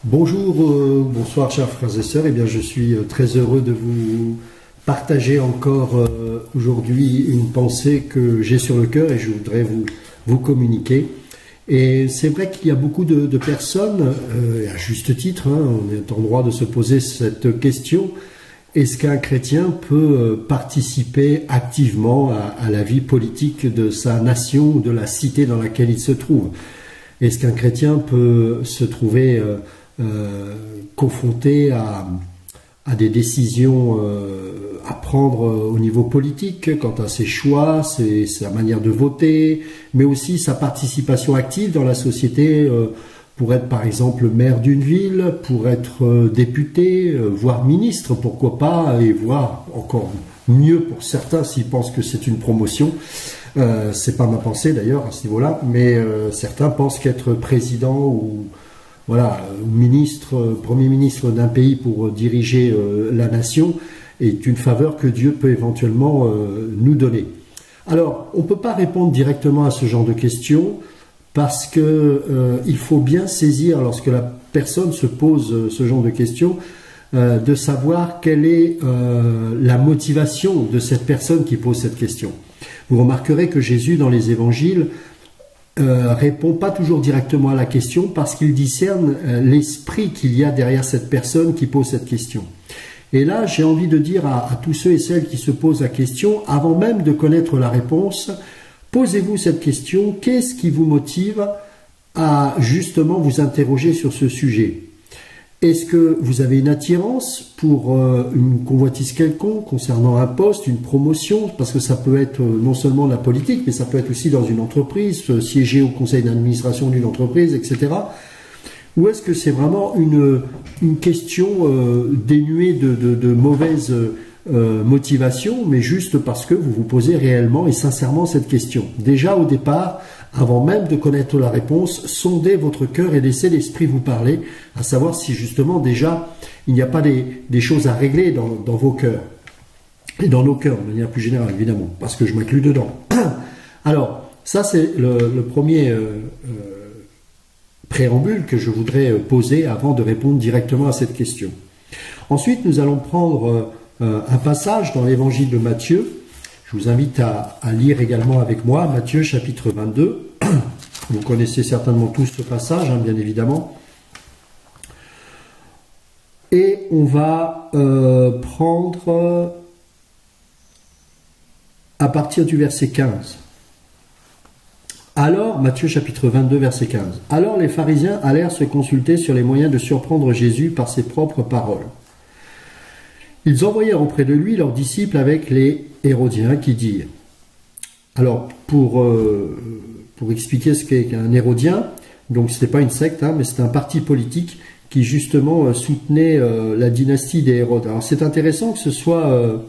Bonjour, bonsoir chers frères et sœurs. Eh bien, je suis très heureux de vous partager encore aujourd'hui une pensée que j'ai sur le cœur et je voudrais vous communiquer. Et c'est vrai qu'il y a beaucoup de personnes, à juste titre, on est en droit de se poser cette question, est-ce qu'un chrétien peut participer activement à la vie politique de sa nation ou de la cité dans laquelle il se trouve? Est-ce qu'un chrétien peut se trouver confronté à des décisions à prendre au niveau politique quant à ses choix, sa manière de voter, mais aussi sa participation active dans la société pour être par exemple maire d'une ville, pour être député, voire ministre, pourquoi pas, et voire encore mieux pour certains s'ils pensent que c'est une promotion. C'est pas ma pensée d'ailleurs à ce niveau-là, mais certains pensent qu'être président ou voilà, ministre, premier ministre d'un pays pour diriger la nation est une faveur que Dieu peut éventuellement nous donner. Alors, on ne peut pas répondre directement à ce genre de questions parce que il faut bien saisir, lorsque la personne se pose ce genre de questions, de savoir quelle est la motivation de cette personne qui pose cette question. Vous remarquerez que Jésus, dans les évangiles, répond pas toujours directement à la question parce qu'il discerne l'esprit qu'il y a derrière cette personne qui pose cette question. Et là, j'ai envie de dire à tous ceux et celles qui se posent la question, avant même de connaître la réponse, posez-vous cette question, qu'est-ce qui vous motive à justement vous interroger sur ce sujet? Est-ce que vous avez une attirance pour une convoitise quelconque concernant un poste, une promotion? Parce que ça peut être non seulement la politique, mais ça peut être aussi dans une entreprise, siéger au conseil d'administration d'une entreprise, etc. Ou est-ce que c'est vraiment une question dénuée de mauvaise motivation, mais juste parce que vous vous posez réellement et sincèrement cette question? Déjà au départ, avant même de connaître la réponse, sondez votre cœur et laissez l'esprit vous parler, à savoir si justement déjà il n'y a pas des choses à régler dans vos cœurs, et dans nos cœurs de manière plus générale évidemment, parce que je m'inclus dedans. Alors, ça c'est le premier préambule que je voudrais poser avant de répondre directement à cette question. Ensuite, nous allons prendre un passage dans l'évangile de Matthieu. Je vous invite à lire également avec moi Matthieu chapitre 22. Vous connaissez certainement tous ce passage, bien évidemment. Et on va prendre à partir du verset 15. Alors, Matthieu chapitre 22, verset 15. Alors les pharisiens allèrent se consulter sur les moyens de surprendre Jésus par ses propres paroles. Ils envoyèrent auprès de lui leurs disciples avec les Hérodiens qui dirent. Alors, pour expliquer ce qu'est un Hérodien, donc ce n'était pas une secte, mais c'était un parti politique qui justement soutenait la dynastie des Hérodes. Alors c'est intéressant que ce soit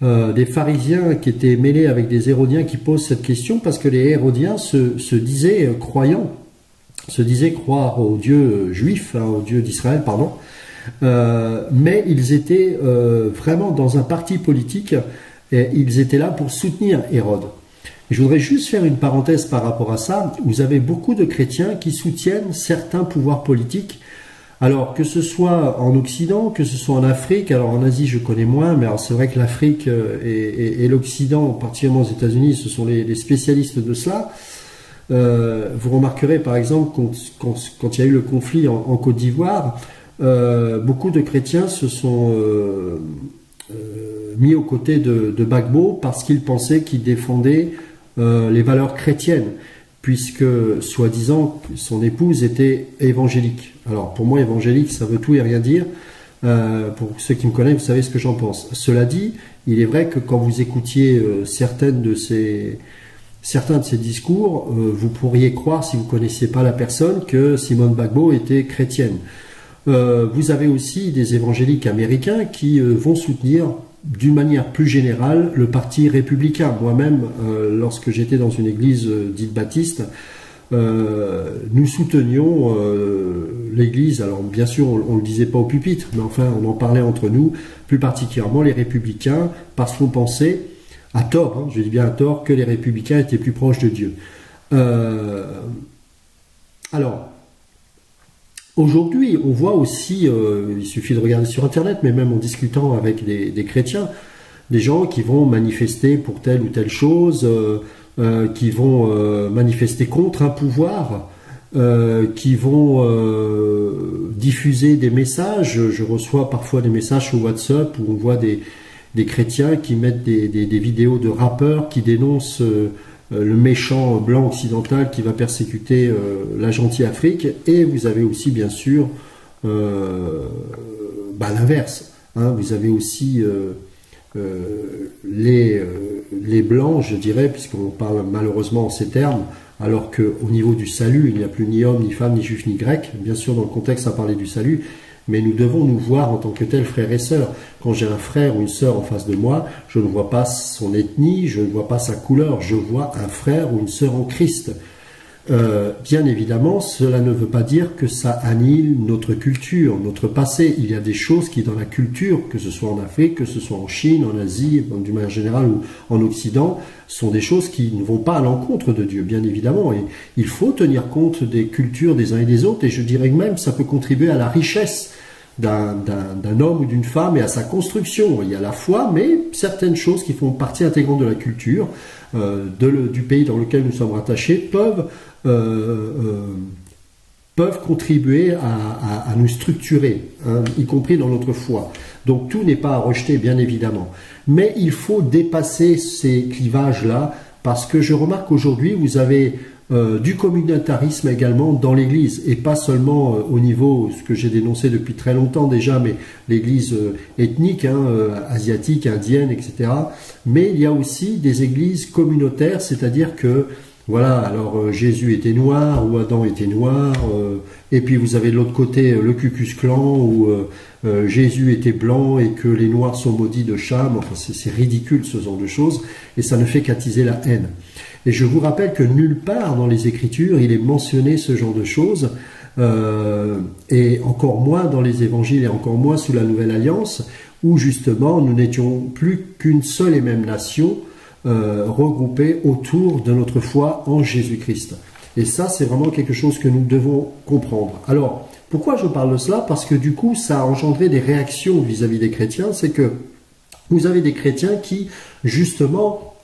des pharisiens qui étaient mêlés avec des Hérodiens qui posent cette question, parce que les Hérodiens se disaient croyants, se disaient croire au Dieu juif, au Dieu d'Israël, pardon, mais ils étaient vraiment dans un parti politique et ils étaient là pour soutenir Hérode. Je voudrais juste faire une parenthèse par rapport à ça. Vous avez beaucoup de chrétiens qui soutiennent certains pouvoirs politiques, alors que ce soit en Occident, que ce soit en Afrique. Alors en Asie je connais moins, mais c'est vrai que l'Afrique et l'Occident, particulièrement aux États-Unis, ce sont les spécialistes de cela. Vous remarquerez par exemple quand il y a eu le conflit en Côte d'Ivoire, beaucoup de chrétiens se sont mis aux côtés de Gbagbo parce qu'ils pensaient qu'il défendait les valeurs chrétiennes, puisque soi-disant son épouse était évangélique. Alors pour moi évangélique ça veut tout et rien dire. Pour ceux qui me connaissent, vous savez ce que j'en pense. Cela dit, il est vrai que quand vous écoutiez certains de ces discours, vous pourriez croire, si vous ne connaissiez pas la personne, que Simone Gbagbo était chrétienne. Vous avez aussi des évangéliques américains qui vont soutenir d'une manière plus générale le parti républicain. Moi-même, lorsque j'étais dans une église dite baptiste, nous soutenions l'église. Alors bien sûr, on ne le disait pas au pupitre, mais enfin on en parlait entre nous, plus particulièrement les républicains, parce qu'on pensait, à tort, je dis bien à tort, que les républicains étaient plus proches de Dieu. Alors, Aujourd'hui, on voit aussi, il suffit de regarder sur Internet, mais même en discutant avec des chrétiens, des gens qui vont manifester pour telle ou telle chose, qui vont manifester contre un pouvoir, qui vont diffuser des messages. Je reçois parfois des messages sur WhatsApp où on voit des chrétiens qui mettent des vidéos de rappeurs qui dénoncent le méchant blanc occidental qui va persécuter la gentille Afrique. Et vous avez aussi bien sûr l'inverse. Hein, vous avez aussi les blancs, je dirais, puisqu'on parle malheureusement en ces termes, alors qu'au niveau du salut, il n'y a plus ni homme, ni femme, ni juif, ni grec. Bien sûr, dans le contexte, ça parlait du salut, mais nous devons nous voir en tant que tels frères et sœurs. Quand j'ai un frère ou une sœur en face de moi, je ne vois pas son ethnie, je ne vois pas sa couleur, je vois un frère ou une sœur en Christ. Bien évidemment, cela ne veut pas dire que ça annihile notre culture, notre passé. Il y a des choses qui, dans la culture, que ce soit en Afrique, que ce soit en Chine, en Asie, d'une manière générale, ou en Occident, sont des choses qui ne vont pas à l'encontre de Dieu, bien évidemment. Et il faut tenir compte des cultures des uns et des autres, et je dirais que même ça peut contribuer à la richesse d'un homme ou d'une femme et à sa construction. Il y a la foi, mais certaines choses qui font partie intégrante de la culture du pays dans lequel nous sommes rattachés peuvent contribuer à nous structurer, hein, y compris dans notre foi. Donc tout n'est pas à rejeter, bien évidemment. Mais il faut dépasser ces clivages-là, parce que je remarque qu'aujourd'hui, vous avez du communautarisme également dans l'Église, et pas seulement au niveau, ce que j'ai dénoncé depuis très longtemps déjà, mais l'Église ethnique, hein, asiatique, indienne, etc. Mais il y a aussi des églises communautaires, c'est-à-dire que voilà, alors Jésus était noir, ou Adam était noir, et puis vous avez de l'autre côté le Ku Klux Klan, où Jésus était blanc et que les noirs sont maudits de Cham. Enfin, c'est ridicule ce genre de choses, et ça ne fait qu'attiser la haine. Et je vous rappelle que nulle part dans les Écritures il est mentionné ce genre de choses, et encore moins dans les Évangiles, et encore moins sous la Nouvelle Alliance, où justement nous n'étions plus qu'une seule et même nation, regroupés autour de notre foi en Jésus-Christ. Et ça, c'est vraiment quelque chose que nous devons comprendre. Alors, pourquoi je parle de cela? Parce que du coup, ça a engendré des réactions vis-à-vis des chrétiens. C'est que vous avez des chrétiens qui, justement,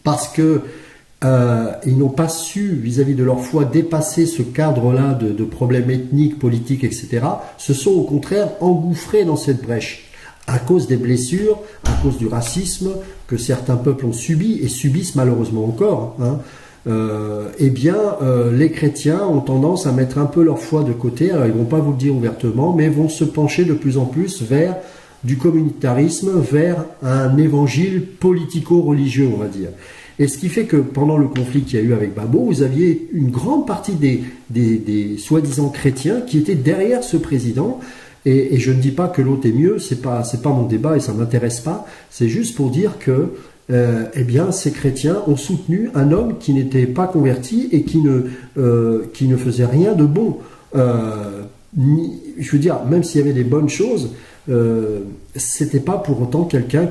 parce que ils n'ont pas su, vis-à-vis de leur foi, dépasser ce cadre-là de problèmes ethniques, politiques, etc., se sont au contraire engouffrés dans cette brèche. À cause des blessures, à cause du racisme que certains peuples ont subi et subissent malheureusement encore, hein, les chrétiens ont tendance à mettre un peu leur foi de côté. Alors ils ne vont pas vous le dire ouvertement, mais vont se pencher de plus en plus vers du communautarisme, vers un évangile politico-religieux, on va dire. Et ce qui fait que pendant le conflit qu'il y a eu avec Gbagbo, vous aviez une grande partie des soi-disant chrétiens qui étaient derrière ce président. Et je ne dis pas que l'autre est mieux, c'est pas mon débat et ça m'intéresse pas. C'est juste pour dire que, ces chrétiens ont soutenu un homme qui n'était pas converti et qui ne faisait rien de bon. Je veux dire, même s'il y avait des bonnes choses, c'était pas pour autant quelqu'un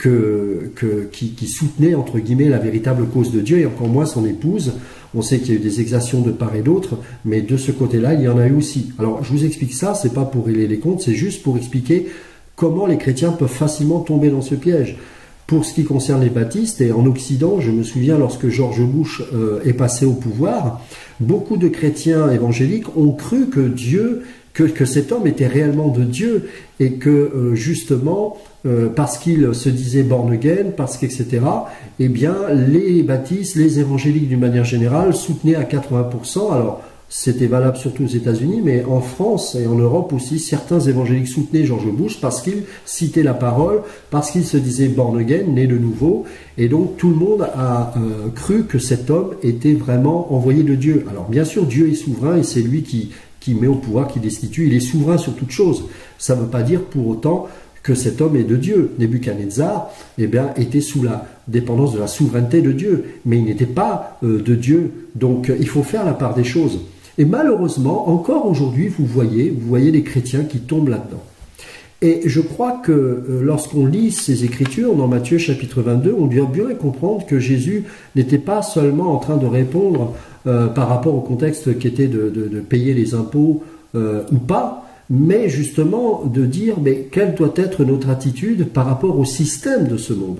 qui soutenait entre guillemets la véritable cause de Dieu, et encore moins son épouse. On sait qu'il y a eu des exactions de part et d'autre, mais de ce côté-là, il y en a eu aussi. Alors, je vous explique ça, c'est pas pour régler les comptes, c'est juste pour expliquer comment les chrétiens peuvent facilement tomber dans ce piège. Pour ce qui concerne les baptistes, et en Occident, je me souviens lorsque George Bush est passé au pouvoir, beaucoup de chrétiens évangéliques ont cru que cet homme était réellement de Dieu, et que justement, parce qu'il se disait born again, etc., eh bien, les baptistes, les évangéliques d'une manière générale, soutenaient à 80%. Alors, c'était valable surtout aux États-Unis, mais en France et en Europe aussi, certains évangéliques soutenaient George Bush parce qu'il citait la parole, parce qu'il se disait born again, né de nouveau, et donc tout le monde a cru que cet homme était vraiment envoyé de Dieu. Alors, bien sûr, Dieu est souverain et c'est lui qui met au pouvoir, qui destitue. Il est souverain sur toute chose. Ça ne veut pas dire pour autant que cet homme est de Dieu. Nebuchadnezzar, était sous la dépendance de la souveraineté de Dieu, mais il n'était pas de Dieu. Donc, il faut faire la part des choses. Et malheureusement, encore aujourd'hui, vous voyez les chrétiens qui tombent là-dedans. Et je crois que lorsqu'on lit ces Écritures, dans Matthieu chapitre 22, on doit bien comprendre que Jésus n'était pas seulement en train de répondre par rapport au contexte qui était de payer les impôts ou pas, mais justement de dire mais quelle doit être notre attitude par rapport au système de ce monde.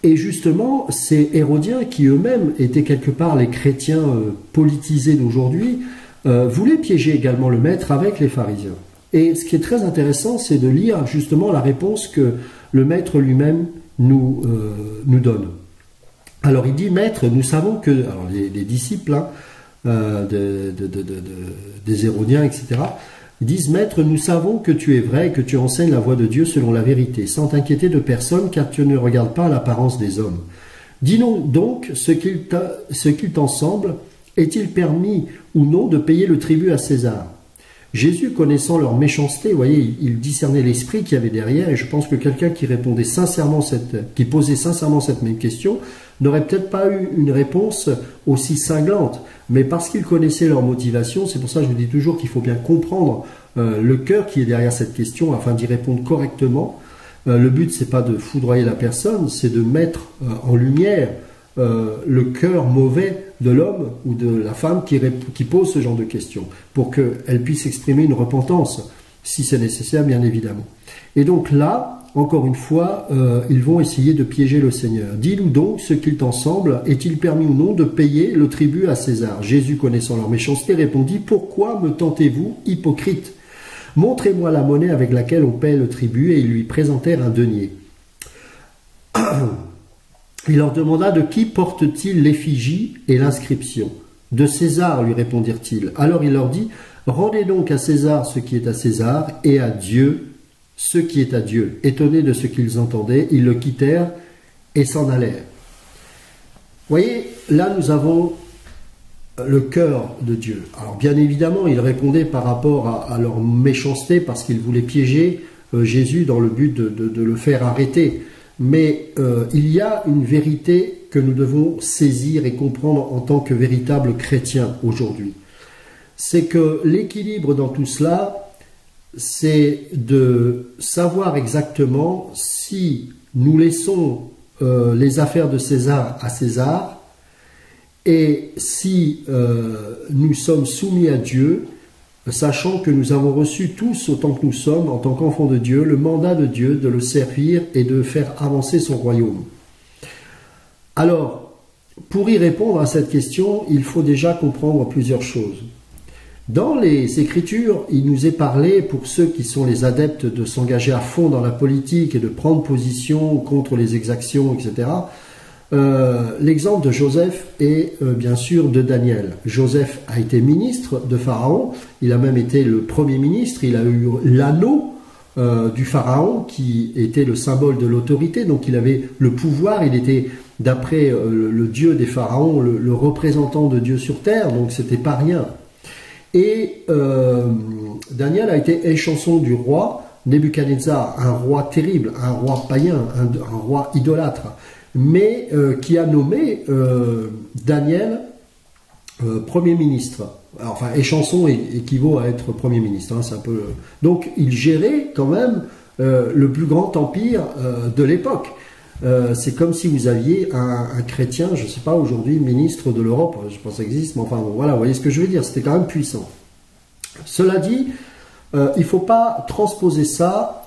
Et justement, ces Hérodiens, qui eux-mêmes étaient quelque part les chrétiens politisés d'aujourd'hui, voulaient piéger également le maître avec les pharisiens. Et ce qui est très intéressant, c'est de lire justement la réponse que le maître lui-même nous donne. Alors il dit, maître, nous savons que, alors les disciples des Hérodiens, etc., ils disent, maître, nous savons que tu es vrai et que tu enseignes la voie de Dieu selon la vérité, sans t'inquiéter de personne, car tu ne regardes pas l'apparence des hommes. Dis-nous donc ce qu'il t'en semble, est-il permis ou non de payer le tribut à César? Jésus, connaissant leur méchanceté, vous voyez, il discernait l'esprit qu'il y avait derrière, et je pense que quelqu'un qui répondait sincèrement qui posait sincèrement cette même question, n'aurait peut-être pas eu une réponse aussi cinglante, mais parce qu'il connaissait leur motivation, c'est pour ça que je vous dis toujours qu'il faut bien comprendre le cœur qui est derrière cette question afin d'y répondre correctement. Le but, c'est pas de foudroyer la personne, c'est de mettre en lumière le cœur mauvais de l'homme ou de la femme qui pose ce genre de questions, pour qu'elle puisse exprimer une repentance, si c'est nécessaire, bien évidemment. Et donc là, encore une fois, ils vont essayer de piéger le Seigneur. Dis-nous donc ce qu'il t'en semble, est-il permis ou non de payer le tribut à César? Jésus, connaissant leur méchanceté, répondit, pourquoi me tentez-vous, hypocrite? Montrez-moi la monnaie avec laquelle on paie le tribut, et ils lui présentèrent un denier. Il leur demanda de qui porte-t-il l'effigie et l'inscription? De César, lui répondirent-ils. Alors il leur dit, rendez donc à César ce qui est à César, et à Dieu ce qui est à Dieu. Étonnés de ce qu'ils entendaient, ils le quittèrent et s'en allèrent. Vous voyez, là nous avons le cœur de Dieu. Alors bien évidemment, ils répondaient par rapport à leur méchanceté, parce qu'ils voulaient piéger Jésus dans le but de le faire arrêter. Mais il y a une vérité que nous devons saisir et comprendre en tant que véritables chrétiens aujourd'hui. C'est que l'équilibre dans tout cela, c'est de savoir exactement si nous laissons les affaires de César à César et si nous sommes soumis à Dieu, sachant que nous avons reçu tous, autant que nous sommes, en tant qu'enfants de Dieu, le mandat de Dieu de le servir et de faire avancer son royaume. Alors, pour y répondre à cette question, il faut déjà comprendre plusieurs choses. Dans les Écritures, il nous est parlé, pour ceux qui sont les adeptes de s'engager à fond dans la politique et de prendre position contre les exactions, etc., l'exemple de Joseph et bien sûr de Daniel. Joseph a été ministre de Pharaon, il a même été le premier ministre, il a eu l'anneau du Pharaon qui était le symbole de l'autorité, donc il avait le pouvoir, il était d'après le Dieu des Pharaons, le représentant de Dieu sur terre, donc c'était pas rien. Et Daniel a été échanson du roi Nebuchadnezzar, un roi terrible, un roi païen, un roi idolâtre, mais qui a nommé Daniel Premier ministre. Alors, enfin, échanson équivaut à être Premier ministre. Hein, c'est un peu... Donc, il gérait quand même le plus grand empire de l'époque. C'est comme si vous aviez un chrétien, je ne sais pas, aujourd'hui, ministre de l'Europe, je pense que ça existe, mais enfin, bon, voilà, vous voyez ce que je veux dire, c'était quand même puissant. Cela dit, il ne faut pas transposer ça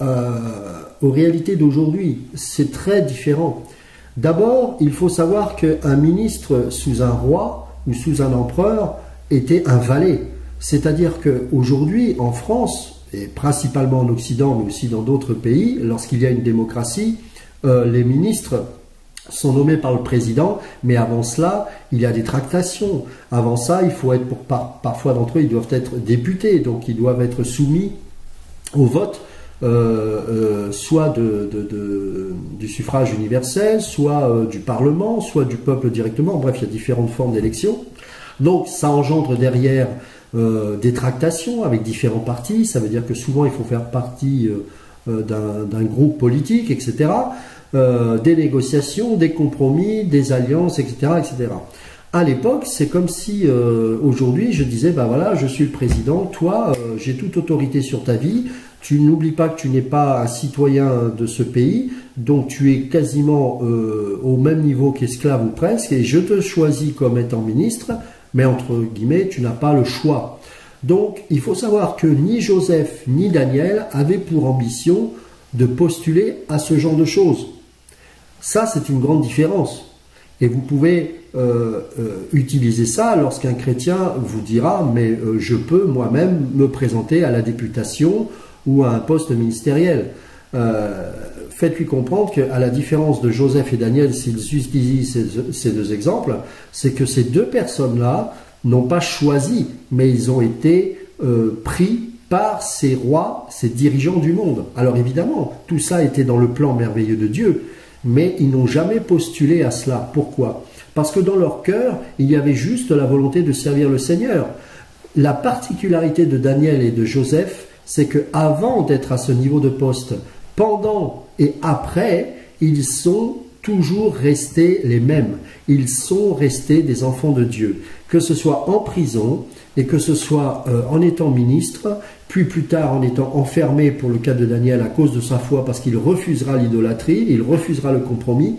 aux réalités d'aujourd'hui, c'est très différent. D'abord, il faut savoir qu'un ministre sous un roi ou sous un empereur était un valet. C'est-à-dire qu'aujourd'hui, en France, et principalement en Occident, mais aussi dans d'autres pays, lorsqu'il y a une démocratie, les ministres sont nommés par le président, mais avant cela, il y a des tractations. Avant ça, il faut être, parfois d'entre eux, ils doivent être députés, donc ils doivent être soumis au vote, soit du suffrage universel, soit du Parlement, soit du peuple directement. Bref, il y a différentes formes d'élection. Donc, ça engendre derrière des tractations avec différents partis. Ça veut dire que souvent, il faut faire partie d'un groupe politique, etc. Des négociations, des compromis, des alliances, etc., etc. À l'époque, c'est comme si aujourd'hui je disais, ben voilà, je suis le président, toi, j'ai toute autorité sur ta vie, tu n'oublies pas que tu n'es pas un citoyen de ce pays, donc tu es quasiment au même niveau qu'esclave ou presque, et je te choisis comme étant ministre, mais entre guillemets, tu n'as pas le choix. Donc, il faut savoir que ni Joseph ni Daniel avaient pour ambition de postuler à ce genre de choses. Ça, c'est une grande différence. Et vous pouvez utiliser ça lorsqu'un chrétien vous dira « mais je peux moi-même me présenter à la députation ou à un poste ministériel ». Faites-lui comprendre qu'à la différence de Joseph et Daniel, s'ils utilisent ces deux exemples, c'est que ces deux personnes-là n'ont pas choisi, mais ils ont été pris par ces rois, ces dirigeants du monde. Alors évidemment, tout ça était dans le plan merveilleux de Dieu, mais ils n'ont jamais postulé à cela. Pourquoi? Parce que dans leur cœur, il y avait juste la volonté de servir le Seigneur. La particularité de Daniel et de Joseph, c'est qu'avant d'être à ce niveau de poste, pendant et après, ils sont toujours restés les mêmes. Ils sont restés des enfants de Dieu. Que ce soit en prison et que ce soit en étant ministre, puis plus tard en étant enfermé pour le cas de Daniel à cause de sa foi parce qu'il refusera l'idolâtrie, il refusera le compromis,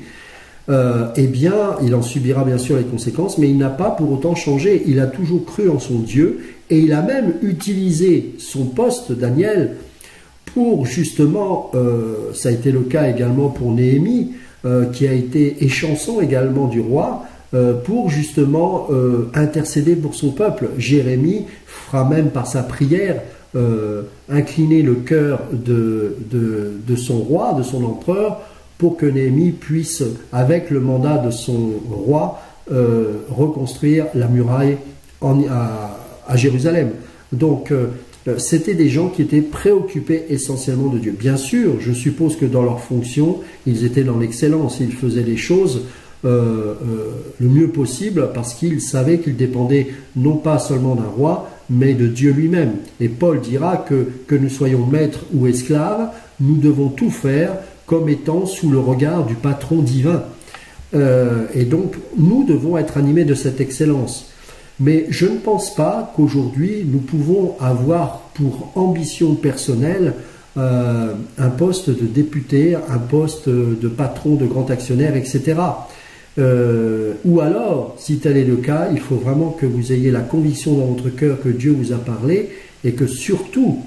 eh bien, il en subira bien sûr les conséquences, mais il n'a pas pour autant changé. Il a toujours cru en son Dieu et il a même utilisé son poste, Daniel, pour justement, ça a été le cas également pour Néhémie, qui a été échanson également du roi, pour justement intercéder pour son peuple. Jérémie fera même par sa prière incliner le cœur de son roi, de son empereur, pour que Néhémie puisse, avec le mandat de son roi, reconstruire la muraille à Jérusalem. Donc, c'était des gens qui étaient préoccupés essentiellement de Dieu. Bien sûr, je suppose que dans leur fonction, ils étaient dans l'excellence, ils faisaient les choses le mieux possible parce qu'ils savaient qu'ils dépendaient non pas seulement d'un roi, mais de Dieu lui-même. Et Paul dira que nous soyons maîtres ou esclaves, nous devons tout faire comme étant sous le regard du patron divin. Et donc, nous devons être animés de cette excellence. Mais je ne pense pas qu'aujourd'hui, nous pouvons avoir pour ambition personnelle un poste de député, un poste de patron, de grand actionnaire, etc. Ou alors, si tel est le cas, il faut vraiment que vous ayez la conviction dans votre cœur que Dieu vous a parlé et que surtout,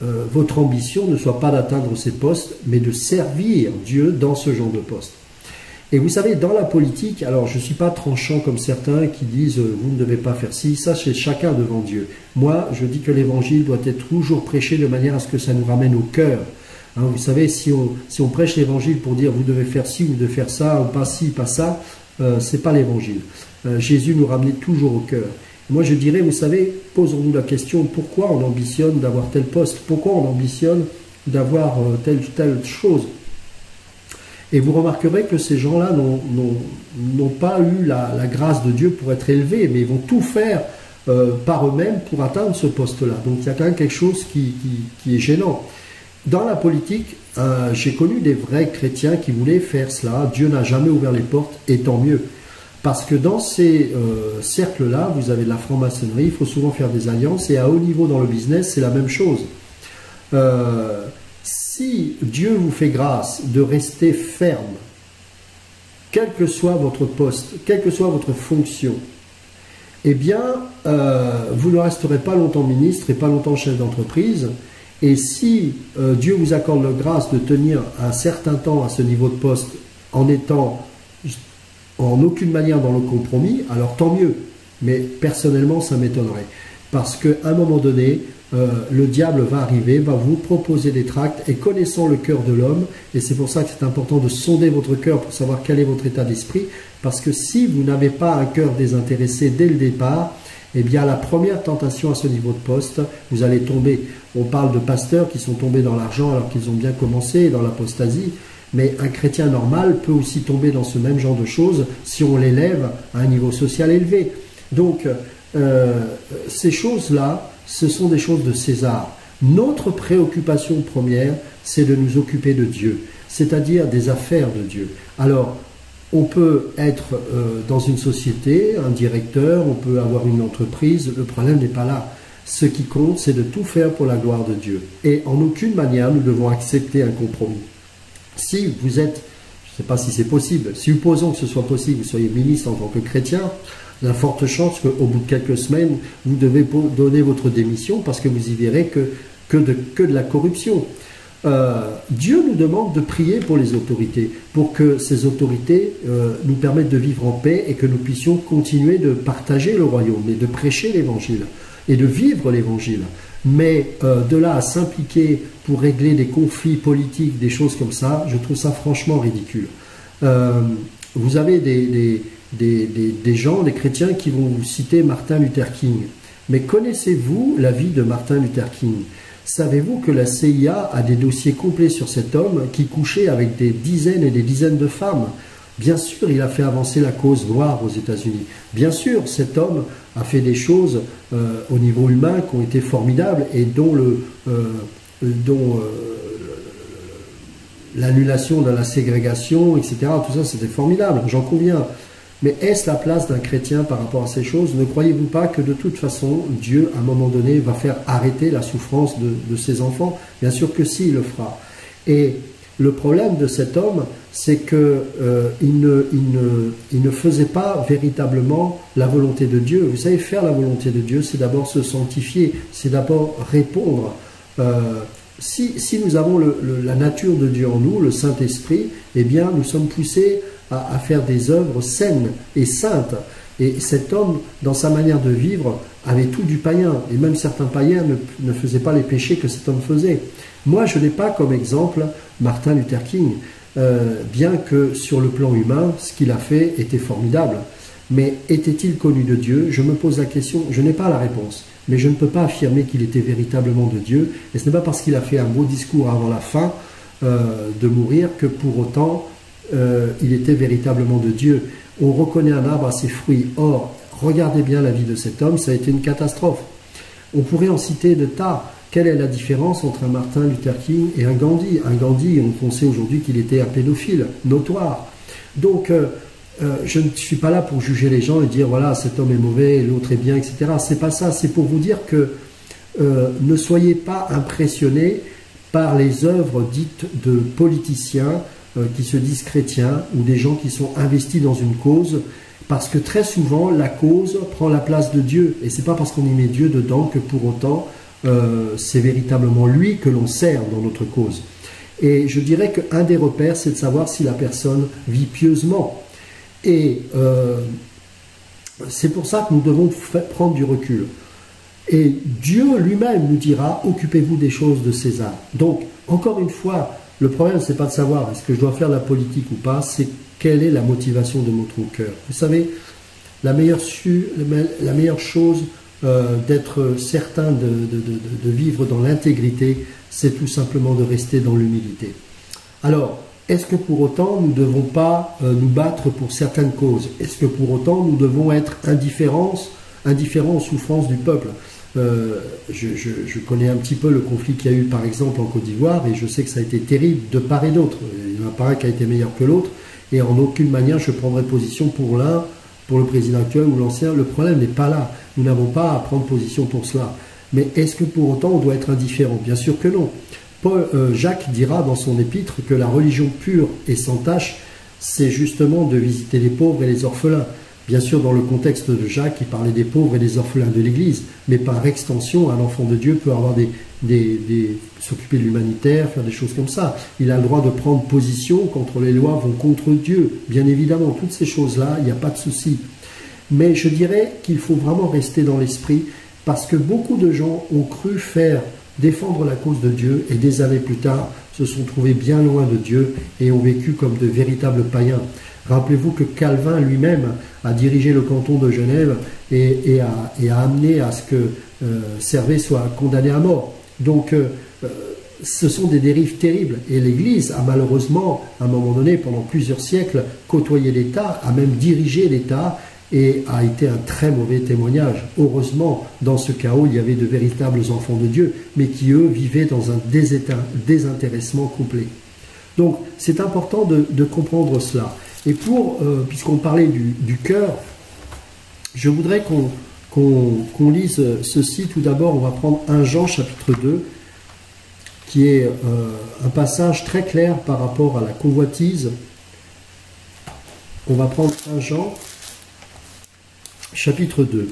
votre ambition ne soit pas d'atteindre ces postes, mais de servir Dieu dans ce genre de poste. Et vous savez, dans la politique, alors je ne suis pas tranchant comme certains qui disent « vous ne devez pas faire ci », ça c'est chacun devant Dieu. Moi, je dis que l'évangile doit être toujours prêché de manière à ce que ça nous ramène au cœur. Hein, vous savez, si on prêche l'évangile pour dire « vous devez faire ci » ou « vous devez faire ça » ou « pas ci, pas ça », c'est pas l'évangile. Jésus nous ramenait toujours au cœur. Moi je dirais, vous savez, posons-nous la question, pourquoi on ambitionne d'avoir tel poste? Pourquoi on ambitionne d'avoir telle ou telle chose? Et vous remarquerez que ces gens-là n'ont pas eu la grâce de Dieu pour être élevés, mais ils vont tout faire par eux-mêmes pour atteindre ce poste-là. Donc il y a quand même quelque chose qui est gênant. Dans la politique, j'ai connu des vrais chrétiens qui voulaient faire cela. Dieu n'a jamais ouvert les portes, et tant mieux. Parce que dans ces cercles-là, vous avez de la franc-maçonnerie, il faut souvent faire des alliances, et à haut niveau dans le business, c'est la même chose. Si Dieu vous fait grâce de rester ferme, quel que soit votre poste, quelle que soit votre fonction, eh bien, vous ne resterez pas longtemps ministre et pas longtemps chef d'entreprise. Et si Dieu vous accorde la grâce de tenir un certain temps à ce niveau de poste en étant en aucune manière dans le compromis, alors tant mieux. Mais personnellement, ça m'étonnerait. Parce qu'à un moment donné, le diable va arriver, va vous proposer des tracts, et connaissant le cœur de l'homme, et c'est pour ça que c'est important de sonder votre cœur pour savoir quel est votre état d'esprit, parce que si vous n'avez pas un cœur désintéressé dès le départ, eh bien la première tentation à ce niveau de poste, vous allez tomber. On parle de pasteurs qui sont tombés dans l'argent alors qu'ils ont bien commencé, dans l'apostasie, mais un chrétien normal peut aussi tomber dans ce même genre de choses si on l'élève à un niveau social élevé. Donc, ces choses-là, ce sont des choses de César. Notre préoccupation première, c'est de nous occuper de Dieu, c'est-à-dire des affaires de Dieu. Alors, on peut être dans une société, un directeur, on peut avoir une entreprise, le problème n'est pas là. Ce qui compte, c'est de tout faire pour la gloire de Dieu. Et en aucune manière, nous devons accepter un compromis. Si vous êtes, ne sais pas si c'est possible. Supposons que ce soit possible, vous soyez ministre en tant que chrétien, il y a de fortes chances qu'au bout de quelques semaines, vous devez donner votre démission parce que vous y verrez que de la corruption. Dieu nous demande de prier pour les autorités, pour que ces autorités nous permettent de vivre en paix et que nous puissions continuer de partager le royaume et de prêcher l'évangile et de vivre l'évangile. Mais de là à s'impliquer pour régler des conflits politiques, des choses comme ça, je trouve ça franchement ridicule. Vous avez des gens, des chrétiens qui vont vous citer Martin Luther King. Mais connaissez-vous la vie de Martin Luther King ? Savez-vous que la CIA a des dossiers complets sur cet homme qui couchait avec des dizaines et des dizaines de femmes? Bien sûr, il a fait avancer la cause noire aux États-Unis. Bien sûr, cet homme a fait des choses au niveau humain qui ont été formidables et dont l'annulation de la ségrégation, etc., tout ça, c'était formidable, j'en conviens. Mais est-ce la place d'un chrétien par rapport à ces choses? Ne croyez-vous pas que de toute façon, Dieu, à un moment donné, va faire arrêter la souffrance de ses enfants? Bien sûr que si, il le fera. Et le problème de cet homme, c'est qu'il ne faisait pas véritablement la volonté de Dieu. Vous savez, faire la volonté de Dieu, c'est d'abord se sanctifier, c'est d'abord répondre. Si nous avons la nature de Dieu en nous, le Saint-Esprit, eh bien, nous sommes poussés à faire des œuvres saines et saintes. Et cet homme, dans sa manière de vivre, avait tout du païen. Et même certains païens ne faisaient pas les péchés que cet homme faisait. Moi, je n'ai pas comme exemple Martin Luther King, bien que sur le plan humain, ce qu'il a fait était formidable. Mais était-il connu de Dieu? Je me pose la question, je n'ai pas la réponse. Mais je ne peux pas affirmer qu'il était véritablement de Dieu. Et ce n'est pas parce qu'il a fait un beau discours avant la fin de mourir que pour autant il était véritablement de Dieu. On reconnaît un arbre à ses fruits. Or, regardez bien la vie de cet homme, ça a été une catastrophe. On pourrait en citer de tas. Quelle est la différence entre un Martin Luther King et un Gandhi? Un Gandhi, on sait aujourd'hui qu'il était un pédophile notoire. Donc, je ne suis pas là pour juger les gens et dire voilà, cet homme est mauvais, l'autre est bien, etc. C'est pas ça. C'est pour vous dire que ne soyez pas impressionnés par les œuvres dites de politiciens qui se disent chrétiens ou des gens qui sont investis dans une cause, parce que très souvent la cause prend la place de Dieu et c'est pas parce qu'on y met Dieu dedans que pour autant c'est véritablement lui que l'on sert dans notre cause. Et je dirais qu'un des repères, c'est de savoir si la personne vit pieusement. Et c'est pour ça que nous devons prendre du recul. Et Dieu lui-même nous dira, occupez-vous des choses de César. Donc, encore une fois, le problème, ce n'est pas de savoir est-ce que je dois faire de la politique ou pas, c'est quelle est la motivation de notre cœur. Vous savez, la meilleure chose d'être certain de vivre dans l'intégrité, c'est tout simplement de rester dans l'humilité. Alors, est-ce que pour autant nous ne devons pas nous battre pour certaines causes? Est-ce que pour autant nous devons être indifférents aux souffrances du peuple? Je connais un petit peu le conflit qu'il y a eu par exemple en Côte d'Ivoire et je sais que ça a été terrible de part et d'autre. Il n'y en a pas un qui a été meilleur que l'autre et en aucune manière je prendrai position pour l'un, pour le président actuel ou l'ancien. Le problème n'est pas là. Nous n'avons pas à prendre position pour cela. Mais est-ce que pour autant on doit être indifférent? Bien sûr que non. Jacques dira dans son épître que la religion pure et sans tache, c'est justement de visiter les pauvres et les orphelins. Bien sûr, dans le contexte de Jacques, il parlait des pauvres et des orphelins de l'Église, mais par extension, un enfant de Dieu peut avoir s'occuper de l'humanitaire, faire des choses comme ça. Il a le droit de prendre position quand les lois vont contre Dieu. Bien évidemment, toutes ces choses-là, il n'y a pas de souci. Mais je dirais qu'il faut vraiment rester dans l'esprit, parce que beaucoup de gens ont cru défendre la cause de Dieu, et des années plus tard, se sont trouvés bien loin de Dieu et ont vécu comme de véritables païens. Rappelez-vous que Calvin lui-même a dirigé le canton de Genève et a amené à ce que Servet soit condamné à mort. Donc, ce sont des dérives terribles. Et l'Église a malheureusement, à un moment donné, pendant plusieurs siècles, côtoyé l'État, a même dirigé l'État et a été un très mauvais témoignage. Heureusement, dans ce chaos, il y avait de véritables enfants de Dieu, mais qui, eux, vivaient dans un désintéressement complet. Donc, c'est important de comprendre cela. Et puisqu'on parlait du cœur, je voudrais qu'on lise ceci. Tout d'abord, on va prendre 1 Jean chapitre 2, qui est un passage très clair par rapport à la convoitise On va prendre 1 Jean, chapitre 2.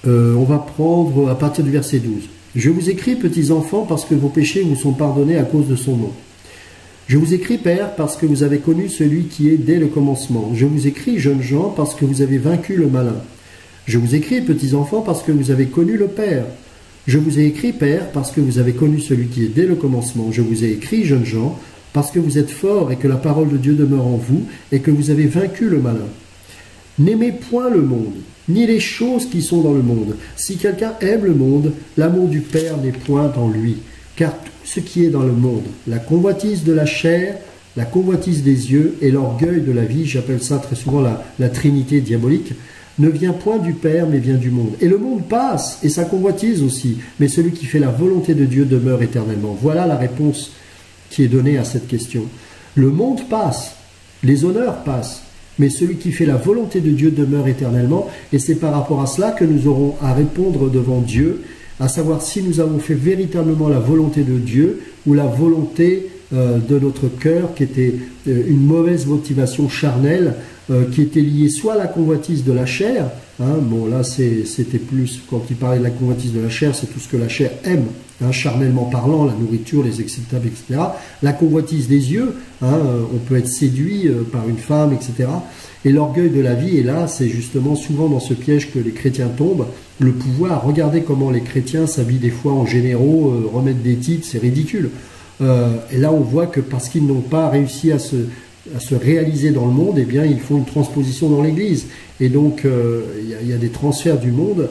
On va prendre à partir du verset 12. Je vous écris, petits enfants, parce que vos péchés vous sont pardonnés à cause de son nom. Je vous écris, Père, parce que vous avez connu celui qui est dès le commencement. Je vous écris, jeunes gens, parce que vous avez vaincu le malin. Je vous écris, petits enfants, parce que vous avez connu le Père. Je vous ai écrit, Père, parce que vous avez connu celui qui est dès le commencement. Je vous ai écrit, jeunes gens, parce que vous êtes forts et que la parole de Dieu demeure en vous et que vous avez vaincu le malin. N'aimez point le monde, ni les choses qui sont dans le monde. Si quelqu'un aime le monde, l'amour du Père n'est point en lui. Car tout ce qui est dans le monde, la convoitise de la chair, la convoitise des yeux et l'orgueil de la vie, j'appelle ça très souvent la trinité diabolique, ne vient point du Père, mais vient du monde. Et le monde passe, et sa convoitise aussi, mais celui qui fait la volonté de Dieu demeure éternellement. Voilà la réponse qui est donnée à cette question. Le monde passe, les honneurs passent, mais celui qui fait la volonté de Dieu demeure éternellement, et c'est par rapport à cela que nous aurons à répondre devant Dieu, à savoir si nous avons fait véritablement la volonté de Dieu ou la volonté de notre cœur qui était une mauvaise motivation charnelle qui était liée soit à la convoitise de la chair, bon là c'était plus, quand il parlait de la convoitise de la chair, c'est tout ce que la chair aime, charnellement parlant, la nourriture, les excitables, etc. La convoitise des yeux, on peut être séduit par une femme, etc. Et l'orgueil de la vie, et là c'est justement souvent dans ce piège que les chrétiens tombent, le pouvoir. Regardez comment les chrétiens s'habillent des fois en généraux, remettent des titres, c'est ridicule. Et là on voit que parce qu'ils n'ont pas réussi à se réaliser dans le monde, eh bien ils font une transposition dans l'Église. Et donc il y a des transferts du monde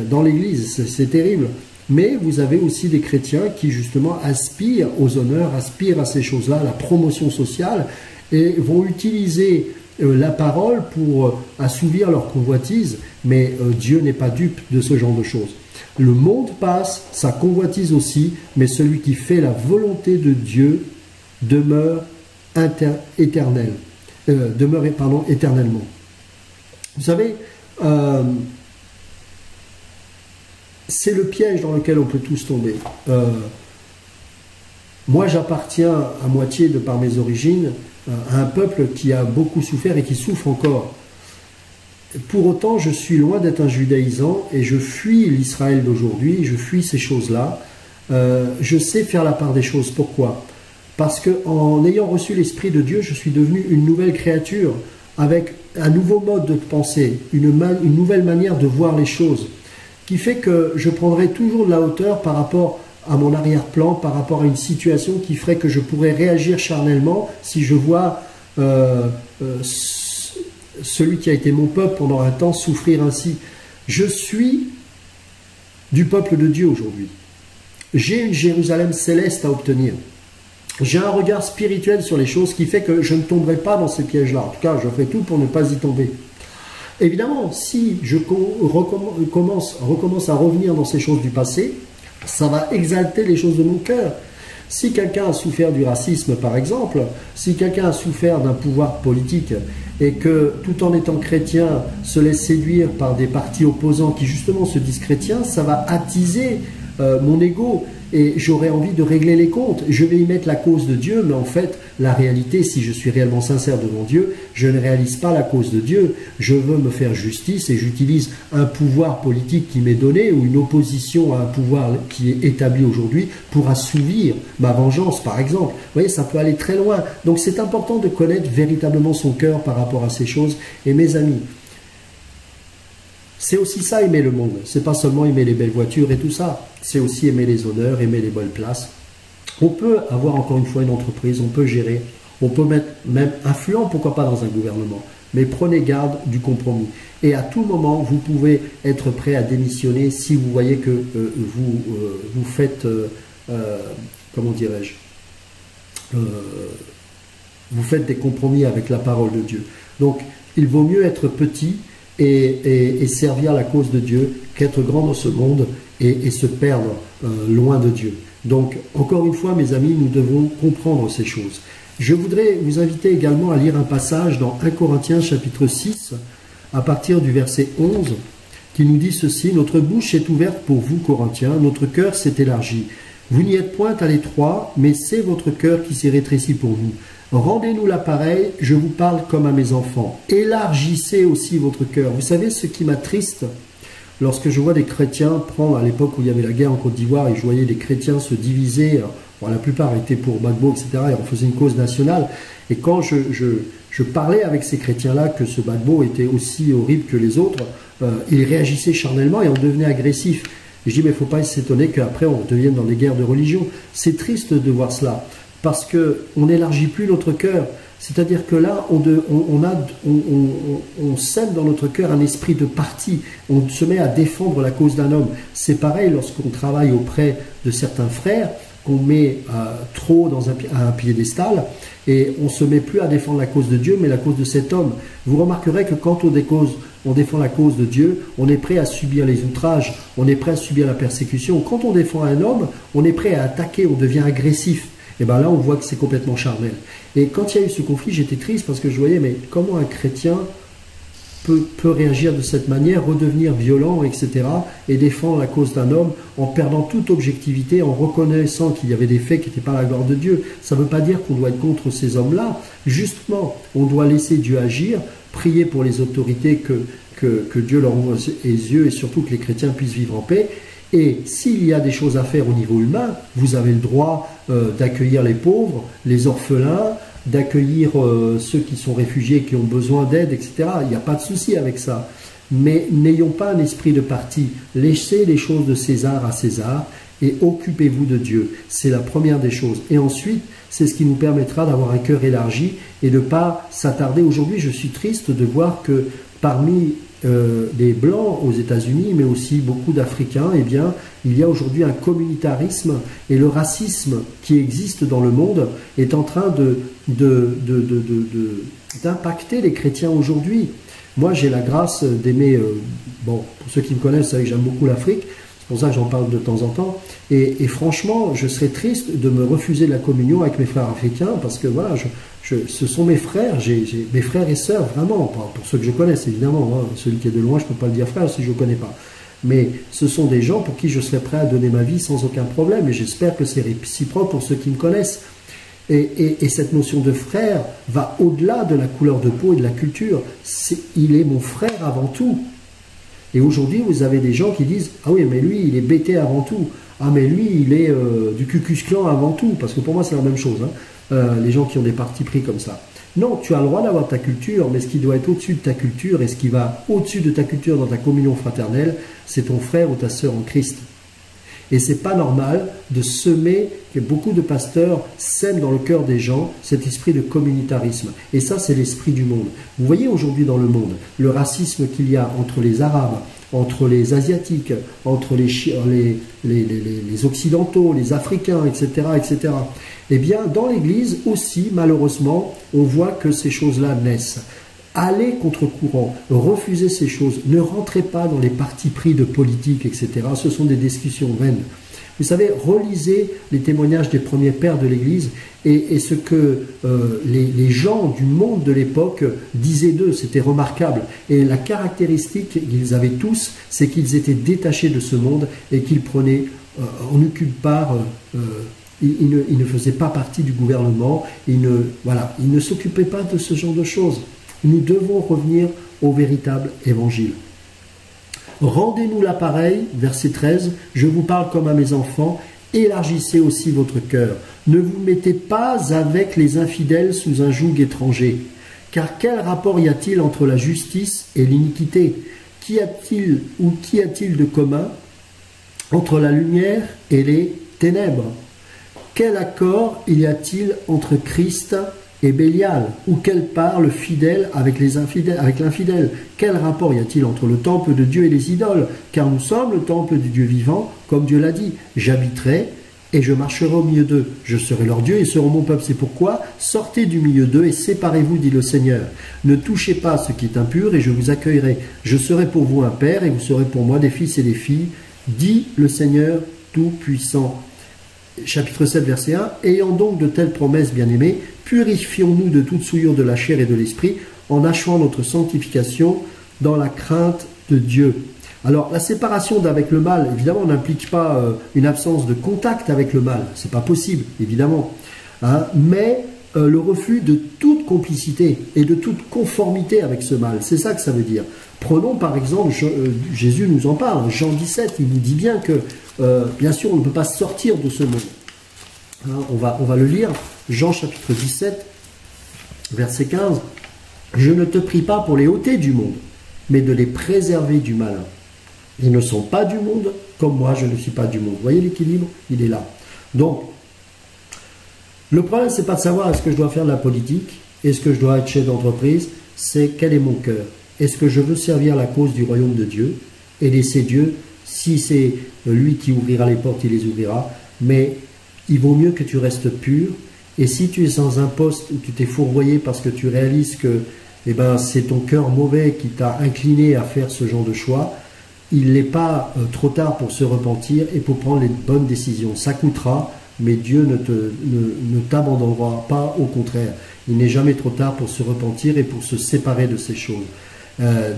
dans l'Église, c'est terrible. Mais vous avez aussi des chrétiens qui justement aspirent aux honneurs, aspirent à ces choses-là, à la promotion sociale, et vont utiliser la parole pour assouvir leur convoitise, mais Dieu n'est pas dupe de ce genre de choses. Le monde passe, sa convoitise aussi, mais celui qui fait la volonté de Dieu demeure éternellement. Vous savez, c'est le piège dans lequel on peut tous tomber. Moi, j'appartiens à moitié, de par mes origines, à un peuple qui a beaucoup souffert et qui souffre encore. Pour autant, je suis loin d'être un judaïsant et je fuis l'Israël d'aujourd'hui, je fuis ces choses-là. Je sais faire la part des choses. Pourquoi? Parce qu'en ayant reçu l'Esprit de Dieu, je suis devenu une nouvelle créature, avec un nouveau mode de pensée, une nouvelle manière de voir les choses, qui fait que je prendrai toujours de la hauteur par rapport à mon arrière-plan, par rapport à une situation qui ferait que je pourrais réagir charnellement si je vois celui qui a été mon peuple pendant un temps souffrir ainsi. Je suis du peuple de Dieu aujourd'hui. J'ai une Jérusalem céleste à obtenir. J'ai un regard spirituel sur les choses qui fait que je ne tomberai pas dans ces pièges-là. En tout cas, je ferai tout pour ne pas y tomber. Évidemment, si je recommence à revenir dans ces choses du passé, ça va exalter les choses de mon cœur. Si quelqu'un a souffert du racisme, par exemple, si quelqu'un a souffert d'un pouvoir politique et que, tout en étant chrétien, se laisse séduire par des partis opposants qui, justement, se disent chrétiens, ça va attiser mon ego et j'aurai envie de régler les comptes. Je vais y mettre la cause de Dieu, mais en fait, la réalité, si je suis réellement sincère devant Dieu, je ne réalise pas la cause de Dieu. Je veux me faire justice et j'utilise un pouvoir politique qui m'est donné ou une opposition à un pouvoir qui est établi aujourd'hui pour assouvir ma vengeance, par exemple. Vous voyez, ça peut aller très loin. Donc c'est important de connaître véritablement son cœur par rapport à ces choses. Et mes amis, c'est aussi ça, aimer le monde. C'est pas seulement aimer les belles voitures et tout ça. C'est aussi aimer les honneurs, aimer les bonnes places. On peut avoir encore une fois une entreprise, on peut gérer, on peut être même influent, pourquoi pas dans un gouvernement. Mais prenez garde du compromis. Et à tout moment, vous pouvez être prêt à démissionner si vous voyez que vous faites, comment dirais-je, vous faites des compromis avec la parole de Dieu. Donc, il vaut mieux être petit et servir la cause de Dieu qu'être grand dans ce monde et se perdre loin de Dieu. Donc, encore une fois, mes amis, nous devons comprendre ces choses. Je voudrais vous inviter également à lire un passage dans 1 Corinthiens chapitre 6, à partir du verset 11, qui nous dit ceci: « Notre bouche est ouverte pour vous, Corinthiens, notre cœur s'est élargi. Vous n'y êtes point à l'étroit, mais c'est votre cœur qui s'est rétréci pour nous. Rendez-nous l'appareil, je vous parle comme à mes enfants. Élargissez aussi votre cœur. » Vous savez ce qui m'attriste lorsque je vois des chrétiens prendre, à l'époque où il y avait la guerre en Côte d'Ivoire, et je voyais des chrétiens se diviser, bon, la plupart étaient pour Gbagbo, etc., et on faisait une cause nationale. Et quand je parlais avec ces chrétiens-là que ce Gbagbo était aussi horrible que les autres, ils réagissaient charnellement et on devenait agressif. Et je dis, mais il ne faut pas s'étonner qu'après on devienne dans des guerres de religion. C'est triste de voir cela, parce qu'on n'élargit plus notre cœur. C'est-à-dire que là, on sème dans notre cœur un esprit de parti. On se met à défendre la cause d'un homme. C'est pareil lorsqu'on travaille auprès de certains frères, qu'on met trop dans un piédestal, et on ne se met plus à défendre la cause de Dieu, mais la cause de cet homme. Vous remarquerez que quand on défend la cause de Dieu, on est prêt à subir les outrages, on est prêt à subir la persécution. Quand on défend un homme, on est prêt à attaquer, on devient agressif. Et bien là, on voit que c'est complètement charnel. Et quand il y a eu ce conflit, j'étais triste parce que je voyais, mais comment un chrétien peut réagir de cette manière, redevenir violent, etc., et défendre la cause d'un homme en perdant toute objectivité, en reconnaissant qu'il y avait des faits qui n'étaient pas à la gloire de Dieu. Ça ne veut pas dire qu'on doit être contre ces hommes-là. Justement, on doit laisser Dieu agir, prier pour les autorités que Dieu leur ouvre les yeux et surtout que les chrétiens puissent vivre en paix. Et s'il y a des choses à faire au niveau humain, vous avez le droit d'accueillir les pauvres, les orphelins, d'accueillir ceux qui sont réfugiés, qui ont besoin d'aide, etc. Il n'y a pas de souci avec ça. Mais n'ayons pas un esprit de parti. Laissez les choses de César à César et occupez-vous de Dieu. C'est la première des choses. Et ensuite, c'est ce qui nous permettra d'avoir un cœur élargi et de ne pas s'attarder. Aujourd'hui, je suis triste de voir que parmi les Blancs aux États-Unis, mais aussi beaucoup d'Africains, eh bien, il y a aujourd'hui un communautarisme et le racisme qui existe dans le monde est en train d'impacter les chrétiens aujourd'hui. Moi, j'ai la grâce d'aimer, bon, pour ceux qui me connaissent, vous savez que j'aime beaucoup l'Afrique, c'est pour ça que j'en parle de temps en temps, et franchement, je serais triste de me refuser la communion avec mes frères africains, parce que voilà, ce sont mes frères, j'ai mes frères et sœurs, vraiment, pour ceux que je connaisse, évidemment, hein, celui qui est de loin, je ne peux pas le dire frère si je ne le connais pas. Mais ce sont des gens pour qui je serais prêt à donner ma vie sans aucun problème, et j'espère que c'est réciproque pour ceux qui me connaissent. Et cette notion de frère va au-delà de la couleur de peau et de la culture. Il est mon frère avant tout. Et aujourd'hui, vous avez des gens qui disent « Ah oui, mais lui, il est bêté avant tout. Ah, mais lui, il est du Ku Klux Klan avant tout. » Parce que pour moi, c'est la même chose, hein, les gens qui ont des partis pris comme ça. Non, tu as le droit d'avoir ta culture, mais ce qui doit être au-dessus de ta culture et ce qui va au-dessus de ta culture dans ta communion fraternelle, c'est ton frère ou ta sœur en Christ. Et c'est pas normal de semer, que beaucoup de pasteurs sèment dans le cœur des gens cet esprit de communautarisme. Et ça, c'est l'esprit du monde. Vous voyez aujourd'hui dans le monde, le racisme qu'il y a entre les Arabes, entre les Asiatiques, entre les Occidentaux, les Africains, etc., etc. Eh bien, dans l'Église aussi, malheureusement, on voit que ces choses-là naissent. Allez contre courant, refusez ces choses, ne rentrez pas dans les partis pris de politique, etc. Ce sont des discussions vaines. Vous savez, relisez les témoignages des premiers pères de l'Église et ce que les gens du monde de l'époque disaient d'eux, c'était remarquable. Et la caractéristique qu'ils avaient tous, c'est qu'ils étaient détachés de ce monde et qu'ils prenaient en aucune part... ils ne faisaient pas partie du gouvernement, ils ne s'occupaient pas de ce genre de choses. Nous devons revenir au véritable évangile. Rendez-nous l'appareil, verset 13, je vous parle comme à mes enfants, élargissez aussi votre cœur. Ne vous mettez pas avec les infidèles sous un joug étranger. Car quel rapport y a-t-il entre la justice et l'iniquité? Qu'y a-t-il de commun entre la lumière et les ténèbres? Quel accord y a-t-il entre Christ et Bélial? Ou quelle part le fidèle avec l'infidèle? Quel rapport y a-t-il entre le temple de Dieu et les idoles? Car nous sommes le temple du Dieu vivant, comme Dieu l'a dit. J'habiterai et je marcherai au milieu d'eux. Je serai leur Dieu et ils seront mon peuple. C'est pourquoi sortez du milieu d'eux et séparez-vous, dit le Seigneur. Ne touchez pas à ce qui est impur et je vous accueillerai. Je serai pour vous un père et vous serez pour moi des fils et des filles, dit le Seigneur Tout-Puissant. Chapitre 7, verset 1. Ayant donc de telles promesses, bien-aimés, purifions-nous de toute souillure de la chair et de l'esprit, en achevant notre sanctification dans la crainte de Dieu. Alors, la séparation d'avec le mal, évidemment, n'implique pas une absence de contact avec le mal. C'est pas possible, évidemment. Hein, mais le refus de toute complicité et de toute conformité avec ce mal. C'est ça que ça veut dire. Prenons par exemple, Jésus nous en parle, Jean 17, il nous dit bien que, bien sûr, on ne peut pas sortir de ce monde. Hein, on va le lire, Jean chapitre 17, verset 15. « Je ne te prie pas pour les ôter du monde, mais de les préserver du malin. Ils ne sont pas du monde, comme moi je ne suis pas du monde. » Vous voyez l'équilibre? Il est là. Donc, le problème, c'est pas de savoir est-ce que je dois faire de la politique, est-ce que je dois être chef d'entreprise, c'est quel est mon cœur. Est-ce que je veux servir la cause du royaume de Dieu et laisser Dieu, si c'est lui qui ouvrira les portes, il les ouvrira, mais il vaut mieux que tu restes pur. Et si tu es dans un poste où tu t'es fourvoyé parce que tu réalises que c'est ton cœur mauvais qui t'a incliné à faire ce genre de choix, il n'est pas trop tard pour se repentir et pour prendre les bonnes décisions. Ça coûtera, mais Dieu ne t'abandonnera pas, au contraire. Il n'est jamais trop tard pour se repentir et pour se séparer de ces choses.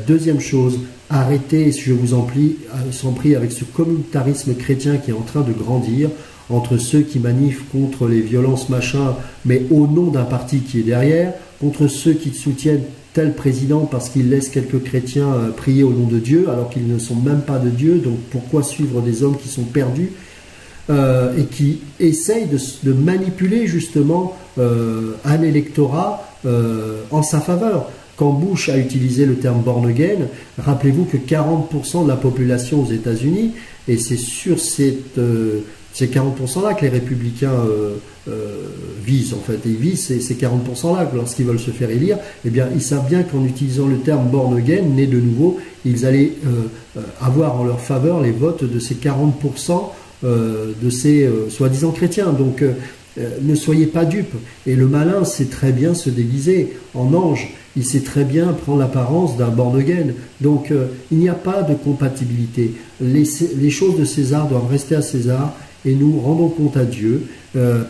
Deuxième chose, arrêtez, je vous en prie, avec ce communautarisme chrétien qui est en train de grandir, entre ceux qui manifent contre les violences machin, mais au nom d'un parti qui est derrière, contre ceux qui soutiennent tel président parce qu'il laisse quelques chrétiens prier au nom de Dieu, alors qu'ils ne sont même pas de Dieu, donc pourquoi suivre des hommes qui sont perdus et qui essayent de manipuler justement un électorat en sa faveur. Quand Bush a utilisé le terme born again, rappelez-vous que 40% de la population aux États-Unis, et c'est sur ces 40%-là que les républicains visent, en fait. Ils visent ces 40%-là, lorsqu'ils veulent se faire élire, eh bien, ils savent bien qu'en utilisant le terme born again, né de nouveau, ils allaient avoir en leur faveur les votes de ces 40% de ces soi-disant chrétiens. Donc, ne soyez pas dupes. Et le malin sait très bien se déguiser en ange. Il sait très bien prendre l'apparence d'un born again. Donc, il n'y a pas de compatibilité. Les choses de César doivent rester à César et nous rendons compte à Dieu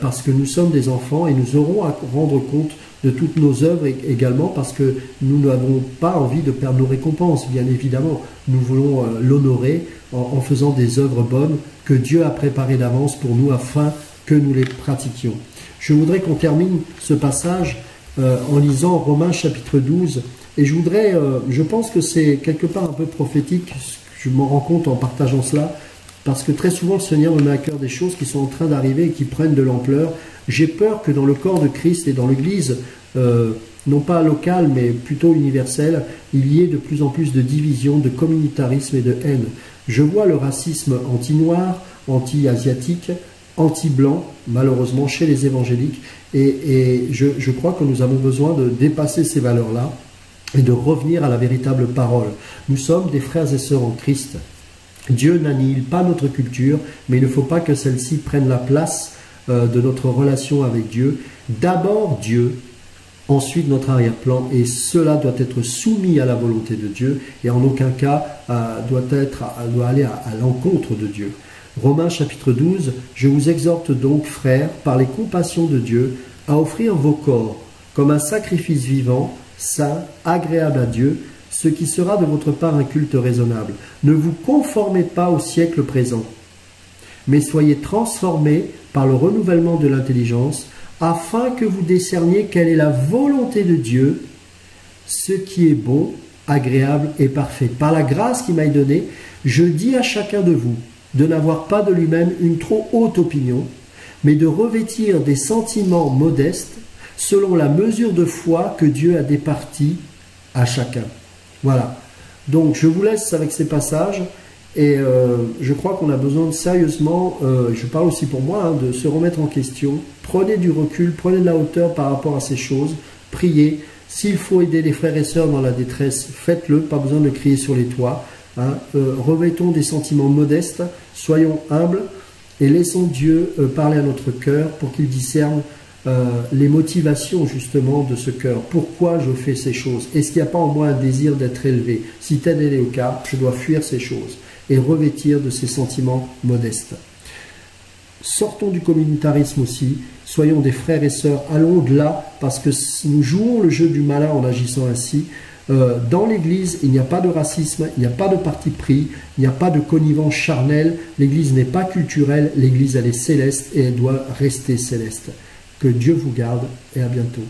parce que nous sommes des enfants et nous aurons à rendre compte de toutes nos œuvres également parce que nous n'avons pas envie de perdre nos récompenses. Bien évidemment, nous voulons l'honorer en faisant des œuvres bonnes que Dieu a préparées d'avance pour nous afin que nous les pratiquions. Je voudrais qu'on termine ce passage en lisant Romains chapitre 12 et je pense que c'est quelque part un peu prophétique, je m'en rends compte en partageant cela, parce que très souvent le Seigneur me met à cœur des choses qui sont en train d'arriver et qui prennent de l'ampleur. J'ai peur que dans le corps de Christ et dans l'Église, non pas locale mais plutôt universelle, il y ait de plus en plus de division, de communautarisme et de haine. Je vois le racisme anti-noir, anti-asiatique, anti-blanc, malheureusement, chez les évangéliques. Et je crois que nous avons besoin de dépasser ces valeurs-là et de revenir à la véritable parole. Nous sommes des frères et sœurs en Christ. Dieu n'annihile pas notre culture, mais il ne faut pas que celle-ci prenne la place de notre relation avec Dieu. D'abord Dieu, ensuite notre arrière-plan, et cela doit être soumis à la volonté de Dieu, et en aucun cas doit aller à l'encontre de Dieu. Romains chapitre 12, je vous exhorte donc, frères, par les compassions de Dieu, à offrir vos corps comme un sacrifice vivant, saint, agréable à Dieu, ce qui sera de votre part un culte raisonnable. Ne vous conformez pas au siècle présent, mais soyez transformés par le renouvellement de l'intelligence, afin que vous discerniez quelle est la volonté de Dieu, ce qui est bon, agréable et parfait. Par la grâce qui m'a donnée, je dis à chacun de vous de n'avoir pas de lui-même une trop haute opinion, mais de revêtir des sentiments modestes selon la mesure de foi que Dieu a départie à chacun. Voilà. Donc je vous laisse avec ces passages et je crois qu'on a besoin de sérieusement, je parle aussi pour moi, de se remettre en question. Prenez du recul, prenez de la hauteur par rapport à ces choses, priez. S'il faut aider les frères et sœurs dans la détresse, faites-le, pas besoin de crier sur les toits. Revêtons des sentiments modestes, soyons humbles et laissons Dieu parler à notre cœur pour qu'il discerne les motivations justement de ce cœur. Pourquoi je fais ces choses? Est-ce qu'il n'y a pas en moi un désir d'être élevé? Si tel est le cas, je dois fuir ces choses et revêtir de ces sentiments modestes. Sortons du communautarisme aussi, soyons des frères et sœurs, allons au-delà parce que nous jouons le jeu du malin en agissant ainsi. Dans l'Église, il n'y a pas de racisme, il n'y a pas de parti pris, il n'y a pas de connivence charnelle. L'Église n'est pas culturelle, l'Église elle est céleste et elle doit rester céleste. Que Dieu vous garde et à bientôt.